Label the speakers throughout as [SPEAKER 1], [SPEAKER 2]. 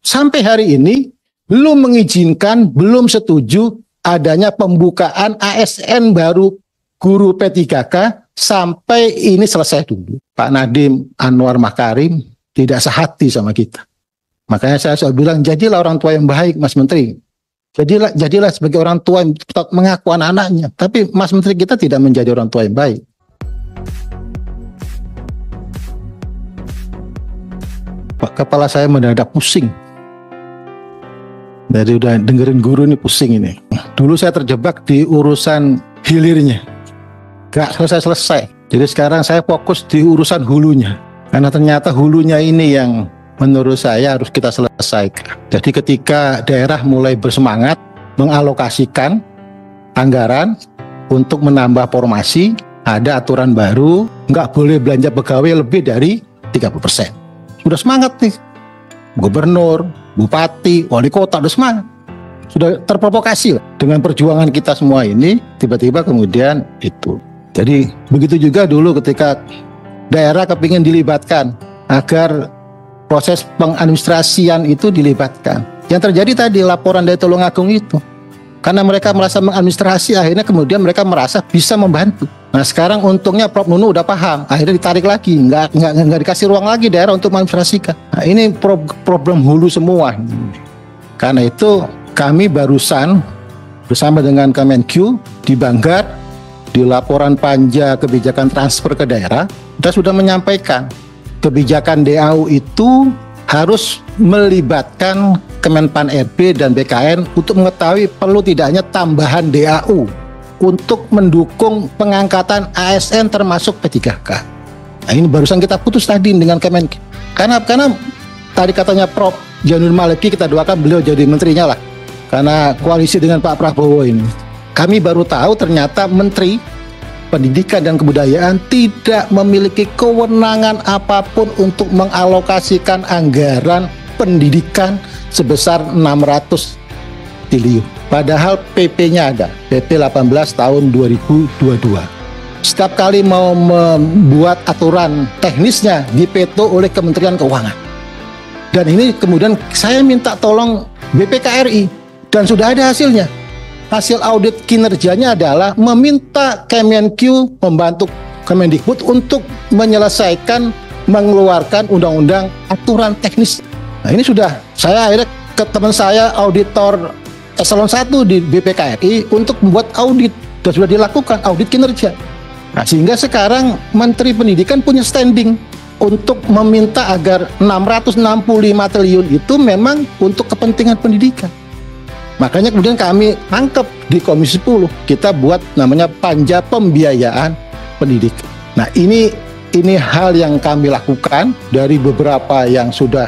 [SPEAKER 1] sampai hari ini belum mengizinkan, belum setuju adanya pembukaan ASN baru guru P3K sampai ini selesai dulu. Pak Nadiem Anwar Makarim tidak sehati sama kita. Makanya saya selalu bilang, jadilah orang tua yang baik, Mas Menteri. Jadilah sebagai orang tua yang mengaku anak-anaknya. Tapi Mas Menteri kita tidak menjadi orang tua yang baik. Pak, kepala saya mendadak pusing. Dari udah dengerin guru ini pusing ini. Dulu saya terjebak di urusan hilirnya. Gak selesai-selesai. Jadi sekarang saya fokus di urusan hulunya. Karena ternyata hulunya ini yang menurut saya harus kita selesaikan. Jadi ketika daerah mulai bersemangat mengalokasikan anggaran untuk menambah formasi, ada aturan baru, nggak boleh belanja pegawai lebih dari 30%. Sudah semangat nih. Gubernur, bupati, wali kota udah semangat. Sudah terprovokasi lah. Dengan perjuangan kita semua ini, tiba-tiba kemudian itu. Jadi begitu juga dulu ketika daerah kepingin dilibatkan agar proses pengadministrasian itu dilibatkan. Yang terjadi tadi laporan dari Tulungagung itu. Karena mereka merasa mengadministrasi, akhirnya kemudian mereka merasa bisa membantu. Nah sekarang untungnya Prof Nunu udah paham, akhirnya ditarik lagi, nggak dikasih ruang lagi daerah untuk mengadministrasikan. Nah ini problem hulu semua. Karena itu kami barusan bersama dengan Kemenq di Banggar, di laporan panja kebijakan transfer ke daerah, kita sudah menyampaikan kebijakan DAU itu harus melibatkan Kemenpan RB dan BKN untuk mengetahui perlu tidaknya tambahan DAU untuk mendukung pengangkatan ASN termasuk P3K. Nah ini barusan kita putus tadi dengan Kemenq. Karena tadi katanya Prof Januar Maleki, kita doakan beliau jadi menterinya lah. Karena koalisi dengan Pak Prabowo ini. Kami baru tahu ternyata Menteri Pendidikan dan Kebudayaan tidak memiliki kewenangan apapun untuk mengalokasikan anggaran pendidikan sebesar 600 triliun. Padahal PP-nya ada, PP 18 tahun 2022. Setiap kali mau membuat aturan teknisnya dipeto oleh Kementerian Keuangan. Dan ini kemudian saya minta tolong BPKRI dan sudah ada hasilnya. Hasil audit kinerjanya adalah meminta Kemenq membantu Kemendikbud untuk menyelesaikan, mengeluarkan undang-undang aturan teknis. Nah ini sudah, saya akhirnya ke teman saya auditor eselon 1 di BPKRI untuk membuat audit, dan sudah dilakukan audit kinerja. Nah sehingga sekarang Menteri Pendidikan punya standing untuk meminta agar 665 triliun itu memang untuk kepentingan pendidikan. Makanya kemudian kami tangkap di Komisi 10, kita buat namanya panja pembiayaan pendidikan. Nah ini hal yang kami lakukan dari beberapa yang sudah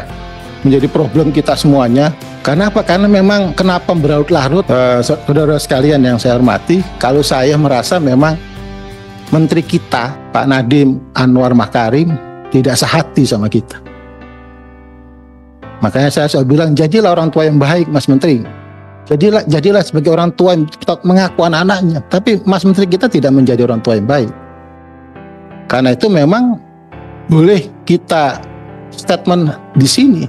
[SPEAKER 1] menjadi problem kita semuanya. Karena apa? Karena memang kenapa berlarut-larut, saudara sekalian yang saya hormati, kalau saya merasa memang Menteri kita, Pak Nadiem Anwar Makarim, tidak sehati sama kita. Makanya saya selalu bilang, jadilah orang tua yang baik, Mas Menteri. Jadilah sebagai orang tua yang mengaku anak-anaknya. Tapi Mas Menteri kita tidak menjadi orang tua yang baik. Karena itu memang boleh kita statement di sini.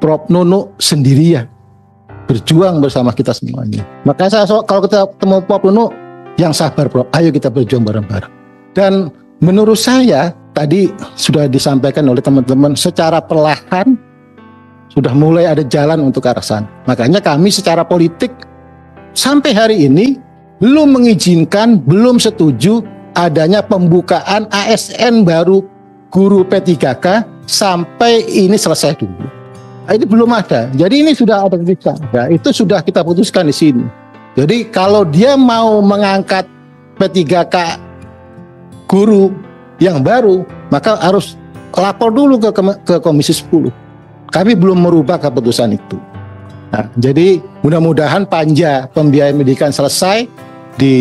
[SPEAKER 1] Prof Nunu sendirian berjuang bersama kita semuanya. Makanya kalau kita ketemu Prof Nunu, yang sabar Prof, ayo kita berjuang bareng-bareng. Dan menurut saya tadi sudah disampaikan oleh teman-teman, secara perlahan sudah mulai ada jalan untuk ke arah sana. Makanya kami secara politik sampai hari ini belum mengizinkan, belum setuju adanya pembukaan ASN baru guru P3K sampai ini selesai dulu. Ini belum ada. Jadi ini sudah ada kita. Ya, itu sudah kita putuskan di sini. Jadi kalau dia mau mengangkat P3K guru yang baru, maka harus lapor dulu ke Komisi 10. Kami belum merubah keputusan itu. Nah, jadi mudah-mudahan panja pembiayaan pendidikan selesai di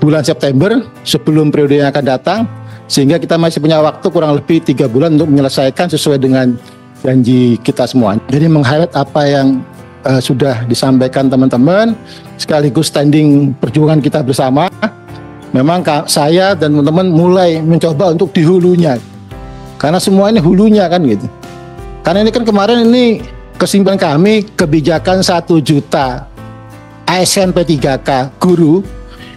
[SPEAKER 1] bulan September sebelum periode yang akan datang, sehingga kita masih punya waktu kurang lebih 3 bulan untuk menyelesaikan sesuai dengan janji kita semua. Jadi meng-highlight apa yang sudah disampaikan teman-teman, sekaligus standing perjuangan kita bersama. Memang saya dan teman-teman mulai mencoba untuk di hulunya, karena semua ini hulunya kan gitu. Karena ini kan kemarin ini kesimpulan kami kebijakan 1 juta ASN P3K guru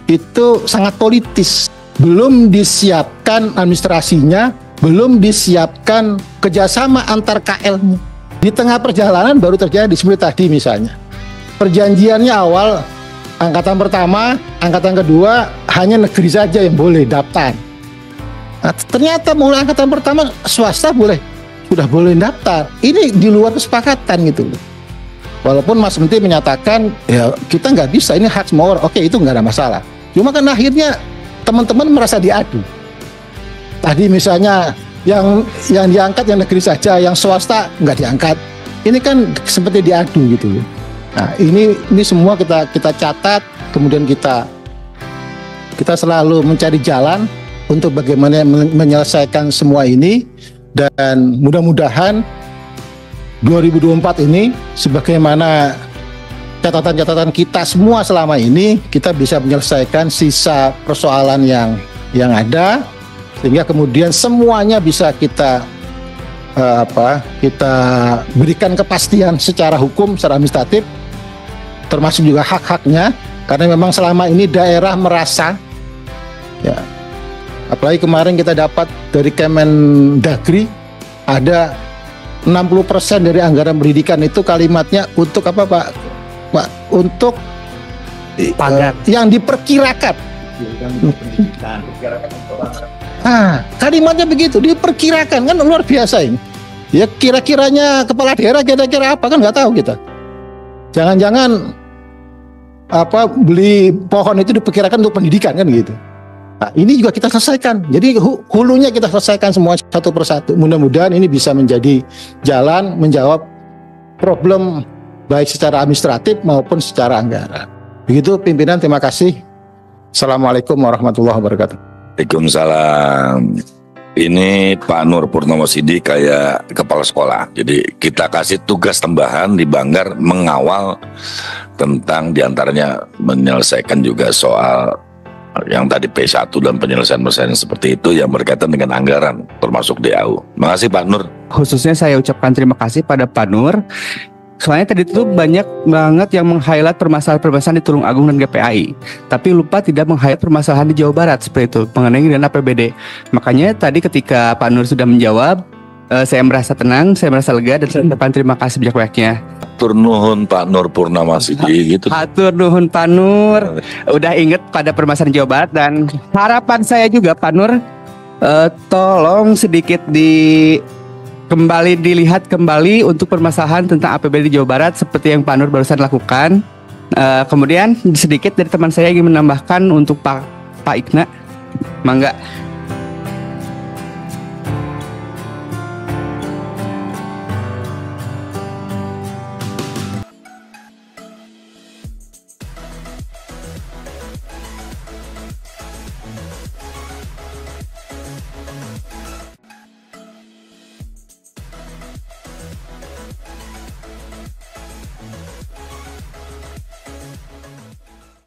[SPEAKER 1] itu sangat politis. Belum disiapkan administrasinya, belum disiapkan kerjasama antar KL-nya. Di tengah perjalanan baru terjadi seperti tadi misalnya. Perjanjiannya awal angkatan pertama, angkatan kedua hanya negeri saja yang boleh daftar. Nah, ternyata mulai angkatan pertama swasta sudah boleh daftar. Ini di luar kesepakatan gitu loh. Walaupun Mas Menteri menyatakan ya kita nggak bisa, ini hak semua orang. Oke, itu nggak ada masalah. Cuma kan akhirnya teman-teman merasa diadu. Tadi misalnya yang diangkat yang negeri saja, yang swasta nggak diangkat. Ini kan seperti diadu gitu loh. Nah, ini semua kita catat, kemudian kita selalu mencari jalan untuk bagaimana menyelesaikan semua ini, dan mudah-mudahan 2024 ini sebagaimana catatan-catatan kita semua selama ini, kita bisa menyelesaikan sisa persoalan yang ada, sehingga kemudian semuanya bisa kita berikan kepastian secara hukum, secara administratif, termasuk juga hak-haknya, karena memang selama ini daerah merasa ya, apalagi kemarin kita dapat dari Kemendagri ada 60% dari anggaran pendidikan itu kalimatnya untuk apa Pak? Untuk yang diperkirakan. Kalimatnya begitu, diperkirakan, kan luar biasa ini. Ya kira-kiranya kepala daerah kira-kira apa kan nggak tahu kita. Jangan-jangan beli pohon itu diperkirakan untuk pendidikan kan gitu. Nah, ini juga kita selesaikan. Jadi hulunya kita selesaikan semua satu persatu. Mudah-mudahan ini bisa menjadi jalan menjawab problem baik secara administratif maupun secara anggaran. Begitu pimpinan, terima kasih. Assalamualaikum warahmatullahi wabarakatuh.
[SPEAKER 2] Waalaikumsalam. Ini Pak Nur Purnomo Sidik kayak kepala sekolah. Jadi kita kasih tugas tambahan di Banggar mengawal tentang diantaranya menyelesaikan juga soal yang tadi P1 dan penyelesaian seperti itu yang berkaitan dengan anggaran termasuk DAU. Makasih Pak Nur.
[SPEAKER 3] Khususnya saya ucapkan terima kasih pada Pak Nur. Soalnya tadi itu banyak banget yang meng-highlight permasalahan-permasalahan di Tulung Agung dan GPAI, tapi lupa tidak meng-highlight permasalahan di Jawa Barat seperti itu mengenai dana APBD. Makanya tadi ketika Pak Nur sudah menjawab, saya merasa tenang, saya merasa lega, dan saya ucapkan terima kasih banyak-banyaknya.
[SPEAKER 2] Hatur nuhun Pak Nur Purnama Sidik gitu.
[SPEAKER 3] Hatur nuhun Pak Nur, udah inget pada permasalahan Jawa Barat, dan harapan saya juga Pak Nur, tolong sedikit dilihat kembali untuk permasalahan tentang APBD di Jawa Barat seperti yang Pak Nur barusan lakukan. Kemudian sedikit dari teman saya ingin menambahkan untuk Pak Ikna, mangga.